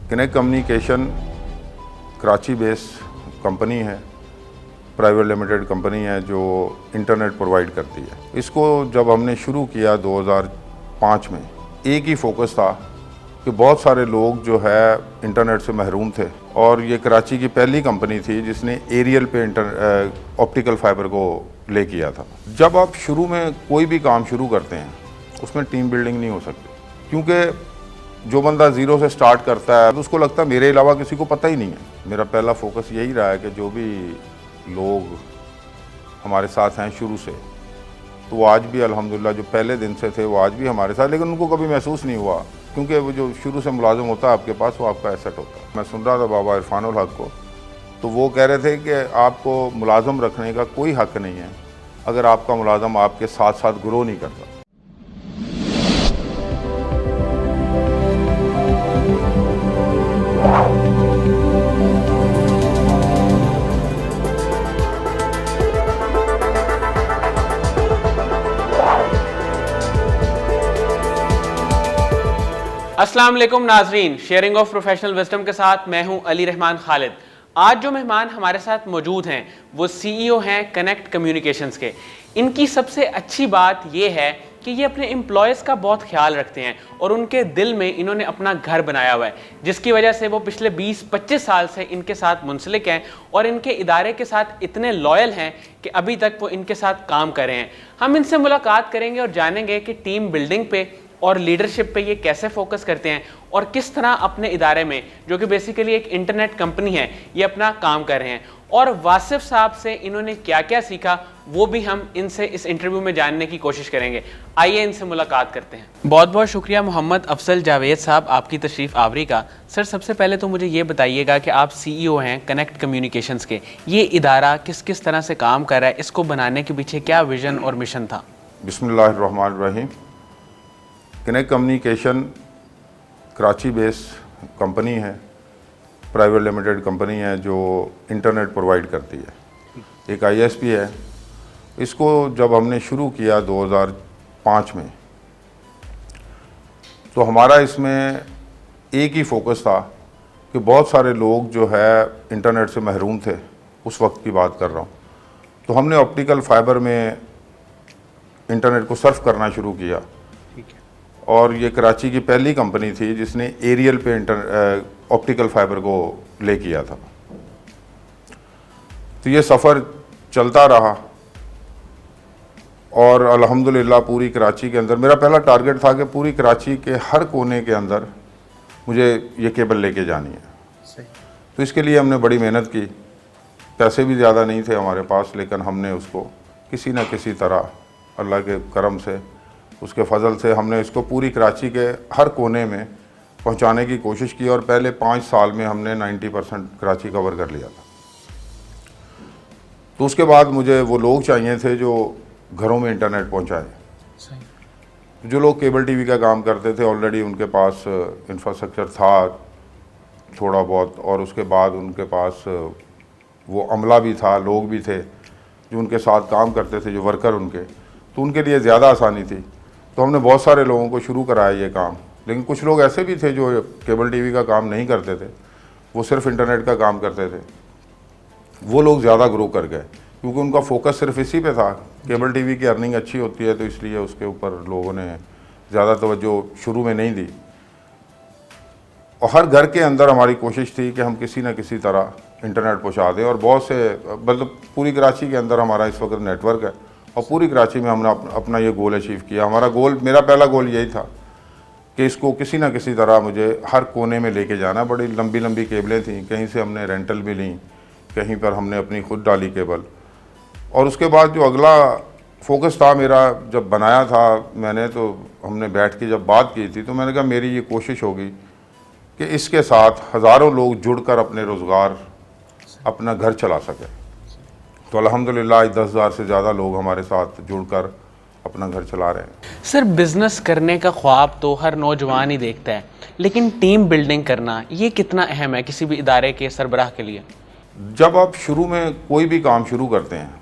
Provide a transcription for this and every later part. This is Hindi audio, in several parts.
Connect communication Karachi based company है, प्राइवेट लिमिटेड कंपनी है जो इंटरनेट प्रोवाइड करती है। इसको जब हमने शुरू किया 2005 में, एक ही फोकस था कि बहुत सारे लोग जो है इंटरनेट से महरूम थे और ये कराची की पहली कंपनी थी जिसने एरियल पे ऑप्टिकल फाइबर को ले किया था। जब आप शुरू में कोई भी काम शुरू करते हैं उसमें टीम बिल्डिंग नहीं हो सकती, क्योंकि जो बंदा ज़ीरो से स्टार्ट करता है तो उसको लगता है मेरे अलावा किसी को पता ही नहीं है। मेरा पहला फोकस यही रहा है कि जो भी लोग हमारे साथ हैं शुरू से, तो वो आज भी अल्हम्दुलिल्लाह जो पहले दिन से थे वो आज भी हमारे साथ, लेकिन उनको कभी महसूस नहीं हुआ, क्योंकि वो जो शुरू से मुलाजिम होता है आपके पास, वो आपका एसेट होता है। मैं सुन रहा था बाबा इरफानुल हक को, तो वो कह रहे थे कि आपको मुलाजिम रखने का कोई हक नहीं है अगर आपका मुलाजिम आपके साथ साथ ग्रो नहीं करता। अस्सलाम वालेकुम नाजरीन, शेयरिंग ऑफ प्रोफेशनल विजडम के साथ मैं हूं अली रहमान खालिद। आज जो मेहमान हमारे साथ मौजूद हैं वो सीईओ हैं कनेक्ट कम्युनिकेशंस के। इनकी सबसे अच्छी बात ये है कि ये अपने एम्प्लॉयज़ का बहुत ख्याल रखते हैं और उनके दिल में इन्होंने अपना घर बनाया हुआ है, जिसकी वजह से वो पिछले 20-25 साल से इनके साथ मुंसलिक हैं और इनके इदारे के साथ इतने लॉयल हैं कि अभी तक वो इनके साथ काम कर रहे हैं। हम इनसे मुलाकात करेंगे और जानेंगे कि टीम बिल्डिंग पे और लीडरशिप पे ये कैसे फोकस करते हैं और किस तरह अपने इदारे में, जो कि बेसिकली एक इंटरनेट कंपनी है, ये अपना काम कर रहे हैं। और वासिफ साहब से इन्होंने क्या क्या सीखा वो भी हम इनसे इस इंटरव्यू में जानने की कोशिश करेंगे। आइए इनसे मुलाकात करते हैं। बहुत बहुत शुक्रिया मोहम्मद अफजल जावेद साहब आपकी तशरीफ़ आवरी का। सर, सबसे पहले तो मुझे ये बताइएगा कि आप सीईओ हैं कनेक्ट कम्युनिकेशंस के, ये इदारा किस किस तरह से काम कर रहा है, इसको बनाने के पीछे क्या विजन और मिशन था? बिस्मिल्लाहिर्रहमानिर्रहीम। Connect communication Karachi based company है, प्राइवेट लिमिटेड कंपनी है जो इंटरनेट प्रोवाइड करती है। एक आईएसपी है। इसको जब हमने शुरू किया 2005 में, तो हमारा इसमें एक ही फोकस था कि बहुत सारे लोग जो है इंटरनेट से महरूम थे, उस वक्त की बात कर रहा हूँ। तो हमने ऑप्टिकल फाइबर में इंटरनेट को सर्व करना शुरू किया और ये कराची की पहली कंपनी थी जिसने एरियल पे ऑप्टिकल फाइबर को ले किया था। तो ये सफ़र चलता रहा और अल्हम्दुलिल्लाह पूरी कराची के अंदर मेरा पहला टारगेट था कि पूरी कराची के हर कोने के अंदर मुझे ये केबल लेके जानी है। सही। तो इसके लिए हमने बड़ी मेहनत की। पैसे भी ज़्यादा नहीं थे हमारे पास, लेकिन हमने उसको किसी न किसी तरह अल्लाह के करम से, उसके फजल से हमने इसको पूरी कराची के हर कोने में पहुंचाने की कोशिश की और पहले 5 साल में हमने 90% कराची कवर कर लिया था। तो उसके बाद मुझे वो लोग चाहिए थे जो घरों में इंटरनेट पहुंचाएं। जो लोग केबल टीवी का काम करते थे ऑलरेडी उनके पास इंफ्रास्ट्रक्चर था थोड़ा बहुत, और उसके बाद उनके पास वो अमला भी था, लोग भी थे जो उनके साथ काम करते थे, जो वर्कर उनके, तो उनके लिए ज़्यादा आसानी थी। तो हमने बहुत सारे लोगों को शुरू कराया ये काम। लेकिन कुछ लोग ऐसे भी थे जो केबल टीवी का काम नहीं करते थे, वो सिर्फ इंटरनेट का काम करते थे। वो लोग ज़्यादा ग्रो कर गए क्योंकि उनका फोकस सिर्फ इसी पे था। केबल टीवी की अर्निंग अच्छी होती है तो इसलिए उसके ऊपर लोगों ने ज़्यादा तवज्जो शुरू में नहीं दी। और हर घर के अंदर हमारी कोशिश थी कि हम किसी न किसी तरह इंटरनेट पहुँचा दें। और बहुत से, मतलब पूरी कराची के अंदर हमारा इस वक्त नेटवर्क है और पूरी कराची में हमने अपना ये गोल अचीव किया। हमारा गोल, मेरा पहला गोल यही था कि इसको किसी न किसी तरह मुझे हर कोने में लेके जाना। बड़ी लंबी लंबी केबलें थीं, कहीं से हमने रेंटल भी ली, कहीं पर हमने अपनी खुद डाली केबल। और उसके बाद जो अगला फोकस था मेरा, जब बनाया था मैंने, तो हमने बैठ के जब बात की थी तो मैंने कहा मेरी ये कोशिश होगी कि इसके साथ हज़ारों लोग जुड़कर अपने रोज़गार, अपना घर चला सकें। तो अल्हम्दुलिल्लाह 10,000 से ज़्यादा लोग हमारे साथ जुड़कर अपना घर चला रहे हैं। सर, बिजनेस करने का ख्वाब तो हर नौजवान ही देखता है, लेकिन टीम बिल्डिंग करना ये कितना अहम है किसी भी इदारे के सरबराह के लिए? जब आप शुरू में कोई भी काम शुरू करते हैं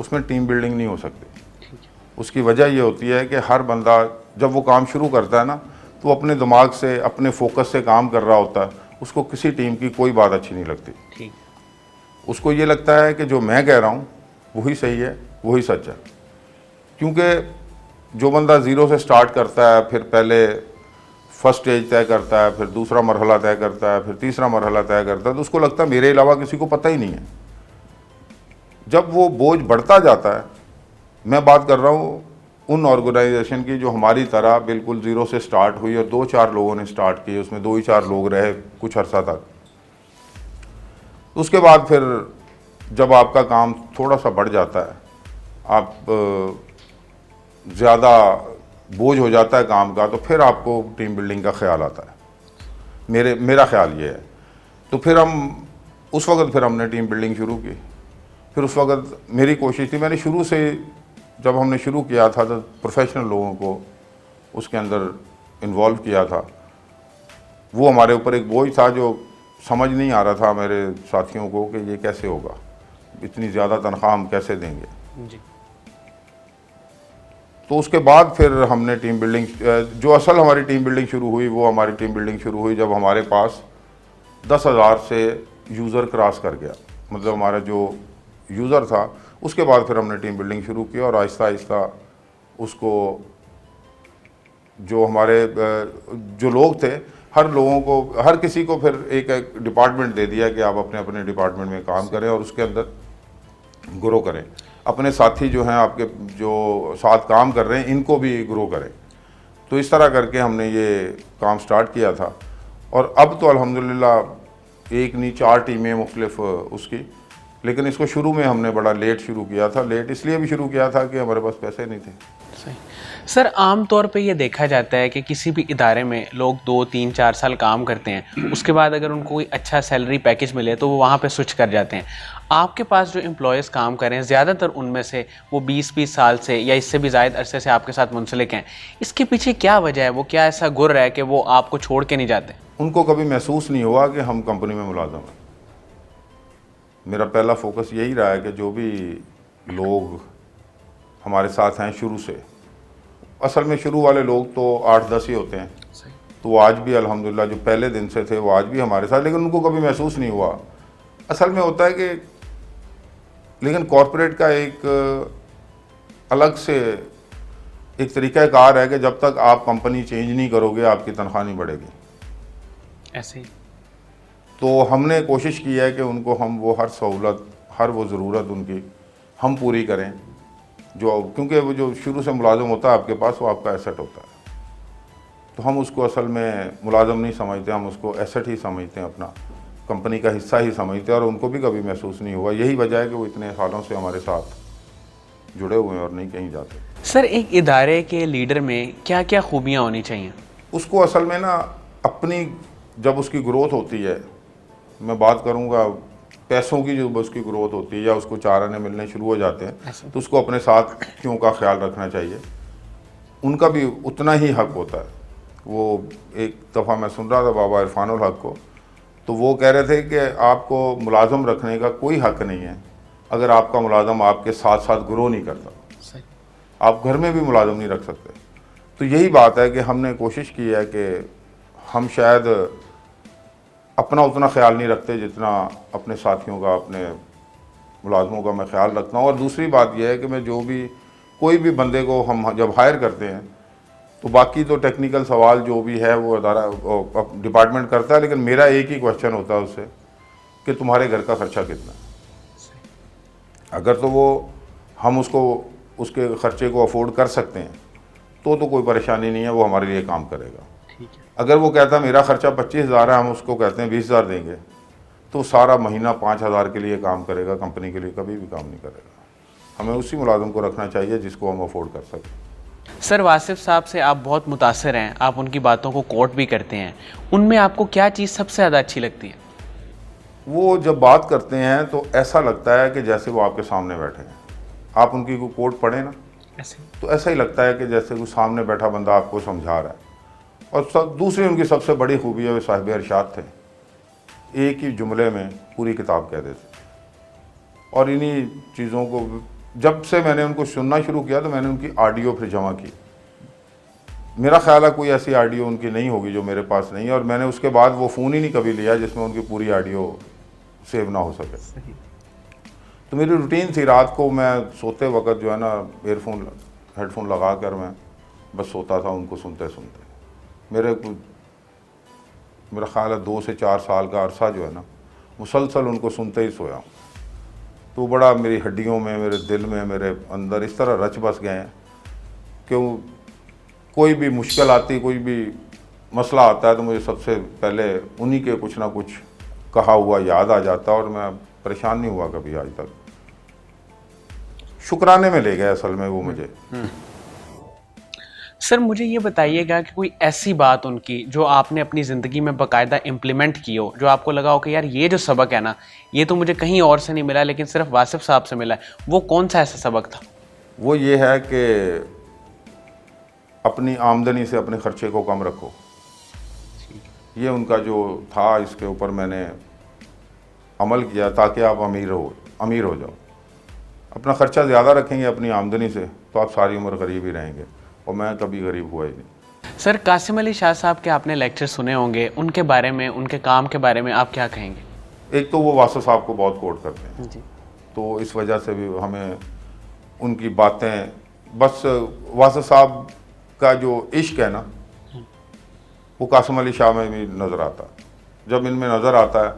उसमें टीम बिल्डिंग नहीं हो सकती। उसकी वजह ये होती है कि हर बंदा जब वो काम शुरू करता है ना, तो अपने दिमाग से, अपने फोकस से काम कर रहा होता है। उसको किसी टीम की कोई बात अच्छी नहीं लगती। ठीक। उसको ये लगता है कि जो मैं कह रहा हूँ वही सही है, वही सच है। क्योंकि जो बंदा ज़ीरो से स्टार्ट करता है, फिर पहले फर्स्ट स्टेज तय करता है, फिर दूसरा मरहला तय करता है, फिर तीसरा मरहला तय करता है, तो उसको लगता है मेरे अलावा किसी को पता ही नहीं है। जब वो बोझ बढ़ता जाता है, मैं बात कर रहा हूँ उन ऑर्गेनाइजेशन की जो हमारी तरह बिल्कुल ज़ीरो से स्टार्ट हुई और 2-4 लोगों ने स्टार्ट की, उसमें 2 ही 4 लोग रहे कुछ अरसा तक। उसके बाद फिर जब आपका काम थोड़ा सा बढ़ जाता है, आप ज़्यादा बोझ हो जाता है काम का, तो फिर आपको टीम बिल्डिंग का ख्याल आता है। मेरा ख्याल ये है। तो फिर उस वक्त हमने टीम बिल्डिंग शुरू की। फिर उस वक्त मेरी कोशिश थी, मैंने शुरू से जब हमने शुरू किया था तो प्रोफेशनल लोगों को उसके अंदर इन्वॉल्व किया था। वो हमारे ऊपर एक बोझ था जो समझ नहीं आ रहा था मेरे साथियों को कि ये कैसे होगा, इतनी ज़्यादा तनख्वाह हम कैसे देंगे जी। तो उसके बाद फिर हमने टीम बिल्डिंग, जो असल हमारी टीम बिल्डिंग शुरू हुई, वो हमारी टीम बिल्डिंग शुरू हुई जब हमारे पास 10,000 से यूज़र क्रॉस कर गया। मतलब हमारा जो यूज़र था, उसके बाद फिर हमने टीम बिल्डिंग शुरू की और आहिस्ता आहिस्ता उसको जो हमारे जो लोग थे, हर किसी को फिर एक डिपार्टमेंट दे दिया कि आप अपने अपने डिपार्टमेंट में काम करें और उसके अंदर ग्रो करें। अपने साथी जो हैं आपके जो साथ काम कर रहे हैं, इनको भी ग्रो करें। तो इस तरह करके हमने ये काम स्टार्ट किया था और अब तो अल्हम्दुलिल्लाह एक नहीं 4 टीमें मुख्तलिफ उसकी। लेकिन इसको शुरू में हमने बड़ा लेट शुरू किया था। लेट इसलिए भी शुरू किया था कि हमारे पास पैसे नहीं थे। सही। सर, आम तौर पे ये देखा जाता है कि किसी भी इदारे में लोग 2, 3, 4 साल काम करते हैं, उसके बाद अगर उनको कोई अच्छा सैलरी पैकेज मिले तो वो वहाँ पे स्विच कर जाते हैं। आपके पास जो एम्प्लॉयज़ काम कर रहे हैं, ज़्यादातर उनमें से वो 20-20 साल से या इससे भी ज़ायद अरसे से आपके साथ मुंसलिक हैं। इसके पीछे क्या वजह है? वो क्या ऐसा गुर्र है कि वो आपको छोड़ के नहीं जाते? उनको कभी महसूस नहीं हुआ कि हम कंपनी में मुलाज़म हैं। मेरा पहला फोकस यही रहा है कि जो भी लोग हमारे साथ हैं शुरू से, असल में शुरू वाले लोग तो 8-10 ही होते हैं, तो वो आज भी अल्हम्दुलिल्लाह जो पहले दिन से थे वो आज भी हमारे साथ, लेकिन उनको कभी महसूस नहीं हुआ। असल में होता है कि लेकिन कॉरपोरेट का एक अलग से एक तरीक़ाकार है कि जब तक आप कंपनी चेंज नहीं करोगे आपकी तनख्वाह नहीं बढ़ेगी। ऐसे ही। तो हमने कोशिश की है कि उनको हम वो हर सहूलत, हर वो ज़रूरत उनकी हम पूरी करें, जो क्योंकि वो जो शुरू से मुलाज़म होता है आपके पास, वो आपका एसेट होता है। तो हम उसको असल में मुलाज़म नहीं समझते, हम उसको एसेट ही समझते हैं, अपना कंपनी का हिस्सा ही समझते हैं। और उनको भी कभी महसूस नहीं हुआ। यही वजह है कि वो इतने सालों से हमारे साथ जुड़े हुए हैं और नहीं कहीं जाते। सर, एक इदारे के लीडर में क्या क्या खूबियाँ होनी चाहिए? उसको असल में ना अपनी जब उसकी ग्रोथ होती है, मैं बात करूँगा पैसों की, जो उसकी ग्रोथ होती है या उसको 4 आने मिलने शुरू हो जाते हैं, तो उसको अपने साथियों का ख्याल रखना चाहिए। उनका भी उतना ही हक होता है। वो एक दफ़ा मैं सुन रहा था बाबा इरफानुल हक को, तो वो कह रहे थे कि आपको मुलाज़म रखने का कोई हक नहीं है अगर आपका मुलाज़म आपके साथ साथ ग्रो नहीं करता। सही। आप घर में भी मुलाज़म नहीं रख सकते। तो यही बात है कि हमने कोशिश की है कि हम शायद अपना उतना ख्याल नहीं रखते जितना अपने साथियों का, अपने मुलाजमों का मैं ख्याल रखता हूँ। और दूसरी बात यह है कि मैं कोई भी बंदे को हम जब हायर करते हैं तो बाकी तो टेक्निकल सवाल जो भी है वो अदारा डिपार्टमेंट करता है, लेकिन मेरा एक ही क्वेश्चन होता है उससे कि तुम्हारे घर का खर्चा कितना है। अगर तो वो हम उसके ख़र्चे को अफोर्ड कर सकते हैं तो कोई परेशानी नहीं है, वो हमारे लिए काम करेगा। अगर वो कहता है मेरा खर्चा 25,000 है, हम उसको कहते हैं 20,000 देंगे, तो सारा महीना 5,000 के लिए काम करेगा, कंपनी के लिए कभी भी काम नहीं करेगा। हमें उसी मुलाजिम को रखना चाहिए जिसको हम अफोर्ड कर सकें। सर, वासिफ साहब से आप बहुत मुतासिर हैं, आप उनकी बातों को कोट भी करते हैं। उनमें आपको क्या चीज़ सबसे ज़्यादा अच्छी लगती है? वो जब बात करते हैं तो ऐसा लगता है कि जैसे वो आपके सामने बैठे हैं। आप उनकी कोई कोट पढ़ें ना, तो ऐसा ही लगता है कि जैसे वो सामने बैठा बंदा आपको समझा रहा है। और दूसरी उनकी सबसे बड़ी खूबी है, वे साहिब इरशाद थे। एक ही जुमले में पूरी किताब कह देते। और इन्हीं चीज़ों को जब से मैंने उनको सुनना शुरू किया तो मैंने उनकी ऑडियो फिर जमा की। मेरा ख्याल है कोई ऐसी ऑडियो उनकी नहीं होगी जो मेरे पास नहीं है, और मैंने उसके बाद वो फ़ोन ही नहीं कभी लिया जिसमें उनकी पूरी ऑडियो सेव ना हो सके। तो मेरी रूटीन थी, रात को मैं सोते वक्त जो है ना एयरफोन हेडफोन लगा कर मैं बस सोता था उनको सुनते सुनते। मेरा ख्याल है 2 से 4 साल का अरसा जो है ना मुसलसल उनको सुनते ही सोया हूँ। तो बड़ा मेरी हड्डियों में, मेरे दिल में, मेरे अंदर इस तरह रच बस गए हैं कि कोई भी मुश्किल आती, कोई भी मसला आता है तो मुझे सबसे पहले उन्हीं के कुछ ना कुछ कहा हुआ याद आ जाता, और मैं परेशान नहीं हुआ कभी आज तक। शुक्राने में ले गए असल में वो मुझे। सर मुझे ये बताइएगा कि कोई ऐसी बात उनकी जो आपने अपनी ज़िंदगी में बाकायदा इम्प्लीमेंट की हो, जो आपको लगा हो कि यार ये जो सबक है ना ये तो मुझे कहीं और से नहीं मिला लेकिन सिर्फ वासिफ साहब से मिला है, वो कौन सा ऐसा सबक था? वो ये है कि अपनी आमदनी से अपने खर्चे को कम रखो। ये उनका जो था, इसके ऊपर मैंने अमल किया ताकि आप अमीर हो जाओ। अपना ख़र्चा ज़्यादा रखेंगे अपनी आमदनी से तो आप सारी उम्र गरीब ही रहेंगे, और मैं कभी गरीब हुआ ही नहीं। सर कासिम अली शाह साहब के आपने लेक्चर सुने होंगे, उनके बारे में, उनके काम के बारे में आप क्या कहेंगे? एक तो वो वासफ साहब को बहुत कोट करते हैं जी। तो इस वजह से भी हमें उनकी बातें, बस वासफ साहब का जो इश्क है ना वो कासिम अली शाह में भी नज़र आता है। जब इनमें नज़र आता है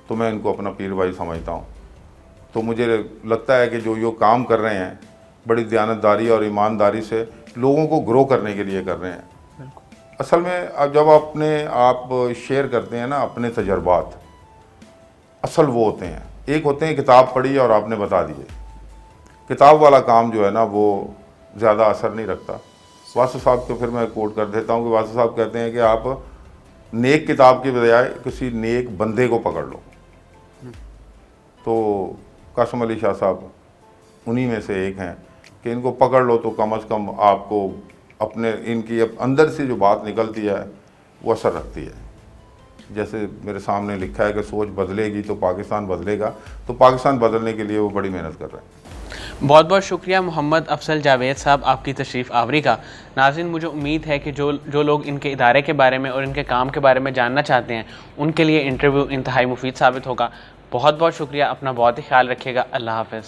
तो मैं इनको अपना पीर भाई समझता हूँ। तो मुझे लगता है कि जो काम कर रहे हैं बड़ी दयानतदारी और ईमानदारी से लोगों को ग्रो करने के लिए कर रहे हैं। असल में अब जब आप शेयर करते हैं ना अपने तजर्बात, असल वो होते हैं, एक होते हैं किताब पढ़ी और आपने बता दिए। किताब वाला काम जो है ना वो ज़्यादा असर नहीं रखता। वासफ साहब को फिर मैं कोट कर देता हूँ कि वासफ साहब कहते हैं कि आप नेक किताब की बजाय किसी नेक बंदे को पकड़ लो। तो कासिम अली शाह साहब उन्हीं में से एक हैं कि इनको पकड़ लो तो कम से कम आपको अपने इनकी अंदर से जो बात निकलती है वो असर रखती है। जैसे मेरे सामने लिखा है कि सोच बदलेगी तो पाकिस्तान बदलेगा, तो पाकिस्तान बदलने के लिए वो बड़ी मेहनत कर रहे हैं। बहुत बहुत शुक्रिया मोहम्मद अफसल जावेद साहब आपकी तशरीफ़ आवरी का। नाज़रीन मुझे उम्मीद है कि जो लोग इनके इदारे के बारे में और इनके काम के बारे में जानना चाहते हैं उनके लिए इंटरव्यू इंतहाई मुफीद साबित होगा। बहुत बहुत शुक्रिया, अपना बहुत ही ख्याल रखिएगा। अल्लाह हाफ़िज़।